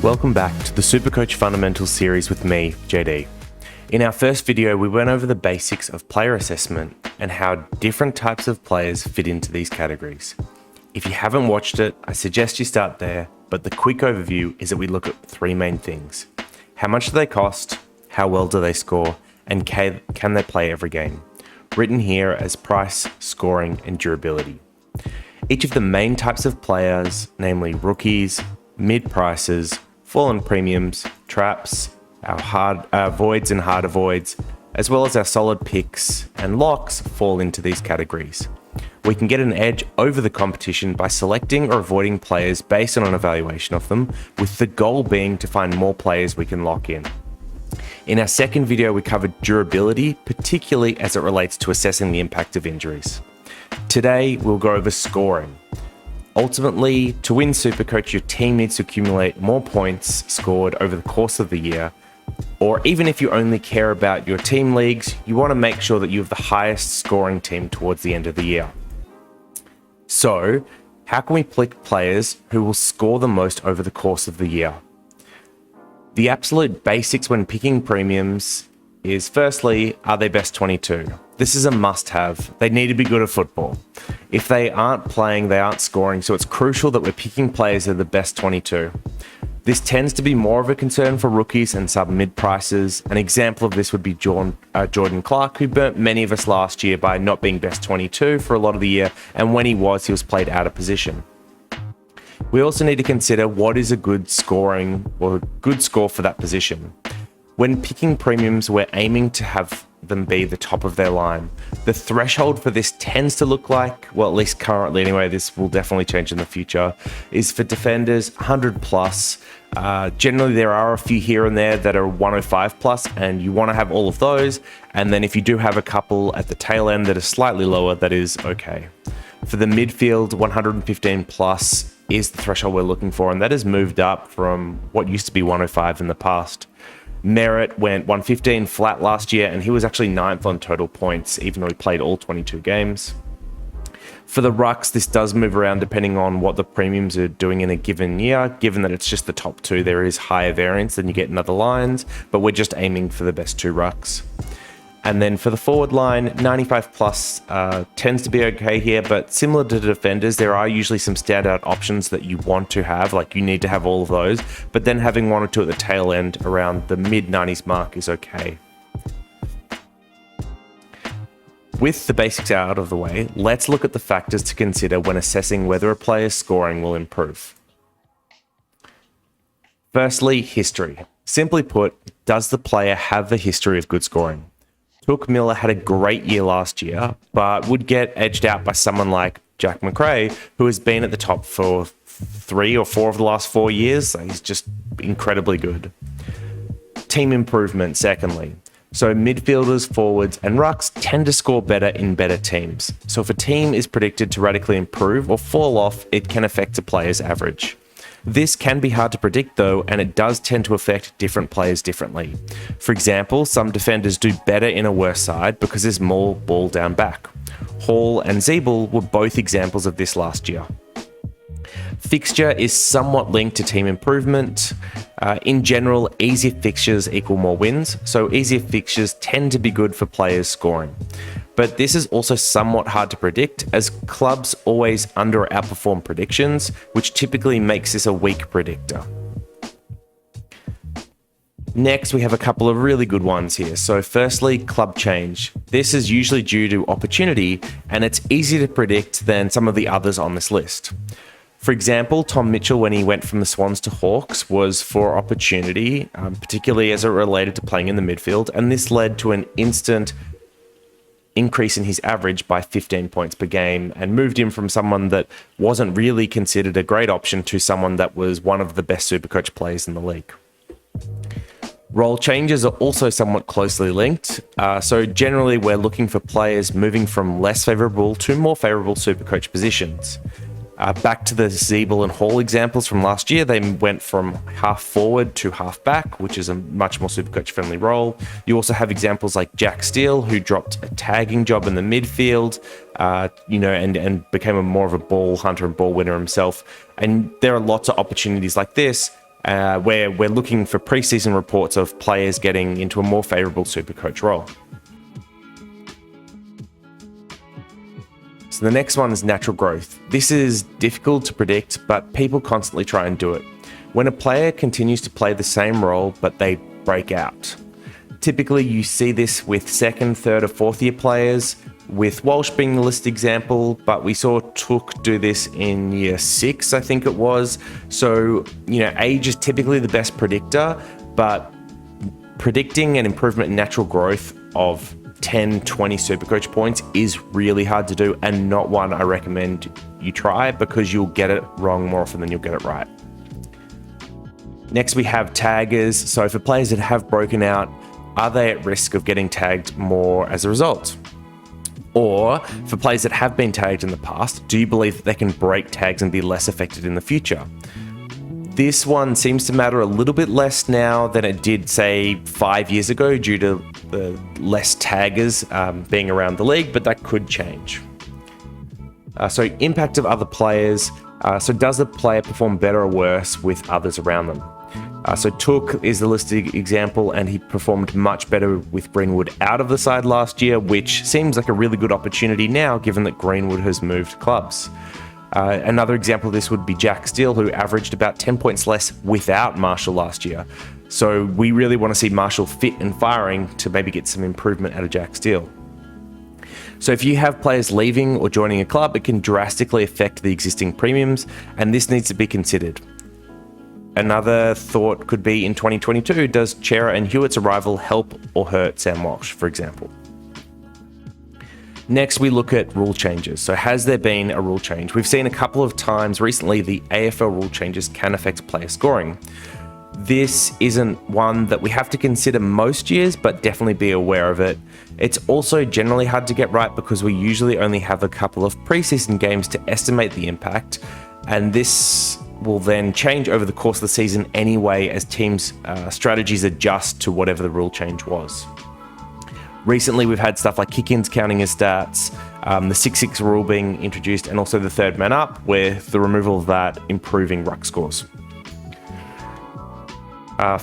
Welcome back to the Supercoach Fundamentals series with me, JD. In our first video, we went over the basics of player assessment and how different types of players fit into these categories. If you haven't watched it, I suggest you start there, but the quick overview is that we look at three main things. How much do they cost? How well do they score? And can they play every game? Written here as price, scoring, and durability. Each of the main types of players, namely rookies, mid-prices, fallen premiums, traps, our hard voids and harder voids, as well as our solid picks and locks fall into these categories. We can get an edge over the competition by selecting or avoiding players based on an evaluation of them, with the goal being to find more players we can lock in. In our second video, we covered durability, particularly as it relates to assessing the impact of injuries. Today, we'll go over scoring. Ultimately, to win Supercoach, your team needs to accumulate more points scored over the course of the year. Or even if you only care about your team leagues, you want to make sure that you have the highest scoring team towards the end of the year. So, how can we pick players who will score the most over the course of the year? The absolute basics when picking premiums is, firstly, are they best 22? This is a must-have. They need to be good at football. If they aren't playing, they aren't scoring, so it's crucial that we're picking players that are the best 22. This tends to be more of a concern for rookies and sub-mid prices. An example of this would be Jordan Clark, who burnt many of us last year by not being best 22 for a lot of the year, and when he was played out of position. We also need to consider what is a good scoring or a good score for that position. When picking premiums, we're aiming to have them be the top of their line. The threshold for this tends to look like, well, at least currently anyway, this will definitely change in the future, is for defenders 100 plus. Generally, there are a few here and there that are 105 plus, and you want to have all of those. And then if you do have a couple at the tail end that are slightly lower, that is okay. For the midfield, 115 plus is the threshold we're looking for, and that has moved up from what used to be 105 in the past. Merritt went 115 flat last year, and he was actually 9th on total points, even though he played all 22 games. For the rucks, this does move around depending on what the premiums are doing in a given year. Given that it's just the top two, there is higher variance than you get in other lines, but we're just aiming for the best two rucks. And then for the forward line, 95 plus tends to be okay here, but similar to defenders, there are usually some standout options that you want to have, like you need to have all of those, but then having one or two at the tail end around the mid-90s mark is okay. With the basics out of the way, let's look at the factors to consider when assessing whether a player's scoring will improve. Firstly, history. Simply put, does the player have the history of good scoring? Took Miller had a great year last year, but would get edged out by someone like Jack McRae, who has been at the top for 3 or 4 of the last 4 years. So he's just incredibly good. Team improvement, secondly. So midfielders, forwards, and rucks tend to score better in better teams. So if a team is predicted to radically improve or fall off, it can affect a player's average. This can be hard to predict though, and it does tend to affect different players differently. For example, some defenders do better in a worse side because there's more ball down back. Hall and Zeeble were both examples of this last year. Fixture is somewhat linked to team improvement. In general, easier fixtures equal more wins, so easier fixtures tend to be good for players scoring. But this is also somewhat hard to predict, as clubs always under or outperform predictions, which typically makes this a weak predictor. Next, we have a couple of really good ones here. So firstly, club change. This is usually due to opportunity, and it's easier to predict than some of the others on this list. For example, Tom Mitchell, when he went from the Swans to Hawks, was for opportunity, particularly as it related to playing in the midfield, and this led to an instant increase in his average by 15 points per game and moved him from someone that wasn't really considered a great option to someone that was one of the best Supercoach players in the league. Role changes are also somewhat closely linked. So generally, we're looking for players moving from less favourable to more favourable Supercoach positions. Back to the Zeeble and Hall examples from last year, they went from half forward to half back, which is a much more Supercoach friendly role. You also have examples like Jack Steele, who dropped a tagging job in the midfield, and became more of a ball hunter and ball winner himself. And there are lots of opportunities like this where we're looking for preseason reports of players getting into a more favourable Supercoach role. So the next one is natural growth. This is difficult to predict, but people constantly try and do it. When a player continues to play the same role, but they break out. Typically, you see this with second, third, or fourth year players, with Walsh being the list example, but we saw Took do this in year 6, I think it was. So, age is typically the best predictor, but predicting an improvement in natural growth of 10, 20 Supercoach points is really hard to do, and not one I recommend you try, because you'll get it wrong more often than you'll get it right. Next, we have taggers. So for players that have broken out, are they at risk of getting tagged more as a result? Or for players that have been tagged in the past, do you believe that they can break tags and be less affected in the future? This one seems to matter a little bit less now than it did, say, 5 years ago, due to the less taggers being around the league, but that could change. So impact of other players. So does the player perform better or worse with others around them? So Took is the listed example, and he performed much better with Greenwood out of the side last year, which seems like a really good opportunity now, given that Greenwood has moved clubs. Another example of this would be Jack Steele, who averaged about 10 points less without Marshall last year. So we really want to see Marshall fit and firing to maybe get some improvement out of Jack Steele. So if you have players leaving or joining a club, it can drastically affect the existing premiums, and this needs to be considered. Another thought could be in 2022, does Chera and Hewitt's arrival help or hurt Sam Walsh, for example? Next, we look at rule changes. So has there been a rule change? We've seen a couple of times recently the AFL rule changes can affect player scoring. This isn't one that we have to consider most years, but definitely be aware of it. It's also generally hard to get right because we usually only have a couple of preseason games to estimate the impact, and this will then change over the course of the season anyway as teams' strategies adjust to whatever the rule change was. Recently, we've had stuff like kick-ins counting as stats, the 6-6 rule being introduced, and also the third man up, with the removal of that improving ruck scores.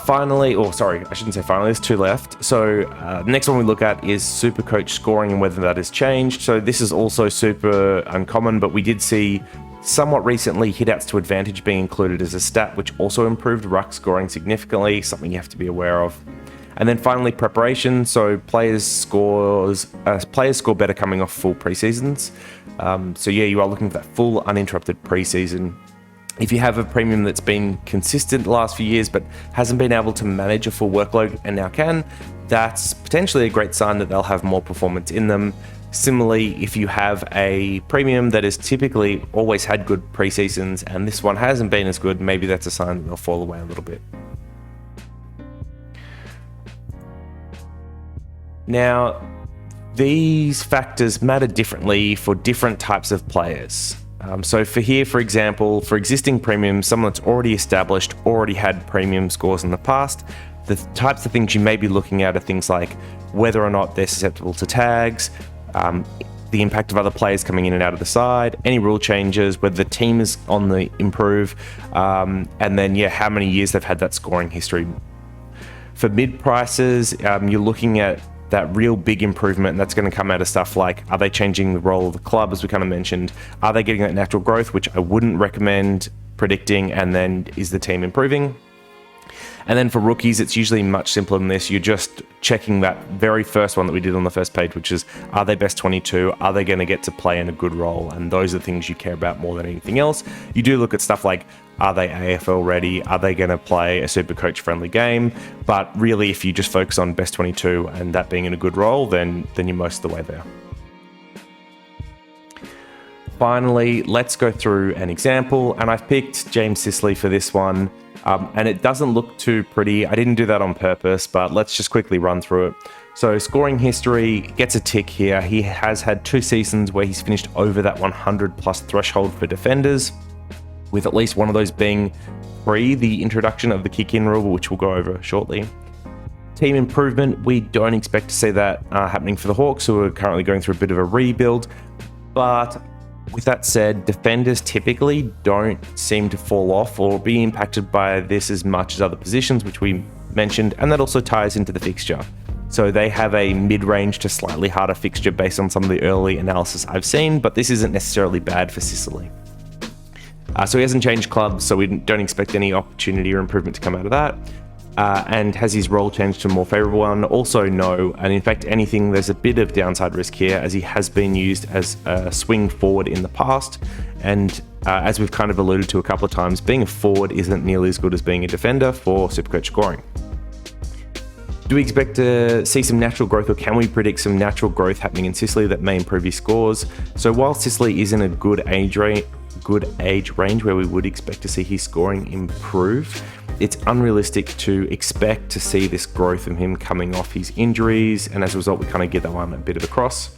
Finally, there's 2 left. So the next one we look at is Supercoach scoring and whether that has changed. So this is also super uncommon, but we did see somewhat recently hitouts to advantage being included as a stat, which also improved ruck scoring significantly, something you have to be aware of. And then finally, preparation. So players score better coming off full preseasons. You are looking for that full uninterrupted preseason. If you have a premium that's been consistent the last few years but hasn't been able to manage a full workload and now can, that's potentially a great sign that they'll have more performance in them. Similarly, if you have a premium that has typically always had good preseasons and this one hasn't been as good, maybe that's a sign that they'll fall away a little bit. Now, these factors matter differently for different types of players. For example, for existing premiums, someone that's already established, already had premium scores in the past, the types of things you may be looking at are things like whether or not they're susceptible to tags, the impact of other players coming in and out of the side, any rule changes, whether the team is on the improve, and then how many years they've had that scoring history. For mid prices, you're looking at that real big improvement, and that's going to come out of stuff like, are they changing the role of the club, as we kind of mentioned? Are they getting that natural growth, which I wouldn't recommend predicting? And then is the team improving? And then for rookies, it's usually much simpler than this. You're just checking that very first one that we did on the first page, which is, are they best 22? Are they going to get to play in a good role? And those are the things you care about more than anything else. You do look at stuff like, are they AFL ready? Are they going to play a Supercoach friendly game? But really, if you just focus on best 22 and that being in a good role, then you're most of the way there. Finally, let's go through an example, and I've picked James Sicily for this one. And it doesn't look too pretty. I didn't do that on purpose, but let's just quickly run through it. So scoring history gets a tick here. He has had 2 seasons where he's finished over that 100 plus threshold for defenders, with at least one of those being pre the introduction of the kick-in rule, which we'll go over shortly. Team improvement, we don't expect to see that happening for the Hawks, who are currently going through a bit of a rebuild, but With that said, defenders typically don't seem to fall off or be impacted by this as much as other positions, which we mentioned, and that also ties into the fixture. So they have a mid-range to slightly harder fixture based on some of the early analysis I've seen, but this isn't necessarily bad for Sicily. So he hasn't changed clubs, so we don't expect any opportunity or improvement to come out of that. And has his role changed to a more favourable one? Also no, and in fact anything, there's a bit of downside risk here as he has been used as a swing forward in the past, and as we've kind of alluded to a couple of times, being a forward isn't nearly as good as being a defender for Supercoach scoring. Do we expect to see some natural growth, or can we predict some natural growth happening in Sicily that may improve his scores? So while Sicily is in a good age range where we would expect to see his scoring improve, it's unrealistic to expect to see this growth of him coming off his injuries, and as a result we kind of get that one a bit of a cross.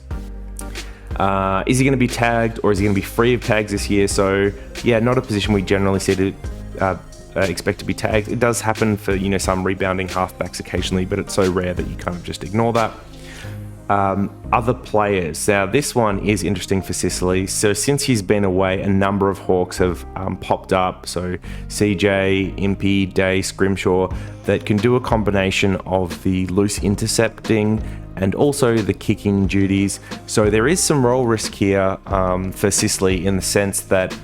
Is he going to be tagged, or is he going to be free of tags this year? So yeah, not a position we generally see to expect to be tagged. It does happen for some rebounding halfbacks occasionally, but it's so rare that you kind of just ignore that. Other players. Now this one is interesting for Sicily. So since he's been away, a number of Hawks have popped up. So CJ, Impey, Day, Scrimshaw, that can do a combination of the loose intercepting and also the kicking duties. So there is some role risk here for Sicily in the sense that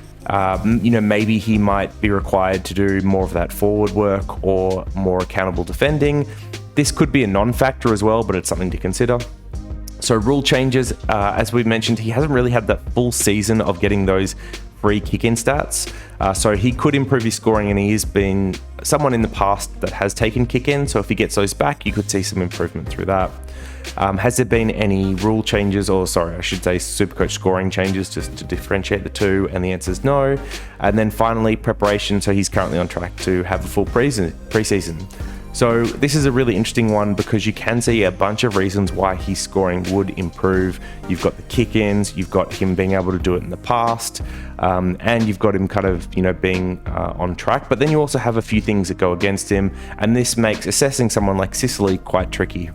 maybe he might be required to do more of that forward work or more accountable defending. This could be a non-factor as well, but it's something to consider. So rule changes, as we mentioned, he hasn't really had that full season of getting those free kick-in stats. So he could improve his scoring, and he has been someone in the past that has taken kick-in. So if he gets those back, you could see some improvement through that. Has there been any rule changes, or sorry, I should say Supercoach scoring changes, just to differentiate the two? And the answer is no. And then finally, preparation. So he's currently on track to have a full preseason. So this is a really interesting one because you can see a bunch of reasons why his scoring would improve. You've got the kick-ins, you've got him being able to do it in the past, and you've got him kind of, being on track. But then you also have a few things that go against him, and this makes assessing someone like Sicily quite tricky.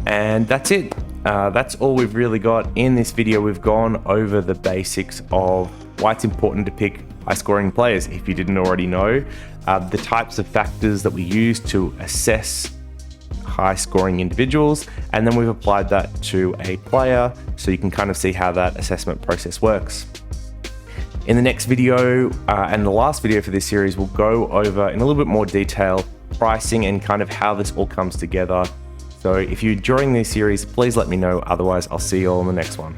And that's it. That's all we've really got in this video. We've gone over the basics of why it's important to pick high-scoring players, if you didn't already know. The types of factors that we use to assess high-scoring individuals, and then we've applied that to a player so you can kind of see how that assessment process works. In the next video, and the last video for this series, we'll go over in a little bit more detail pricing and kind of how this all comes together. So if you're enjoying this series, please let me know. Otherwise, I'll see you all in the next one.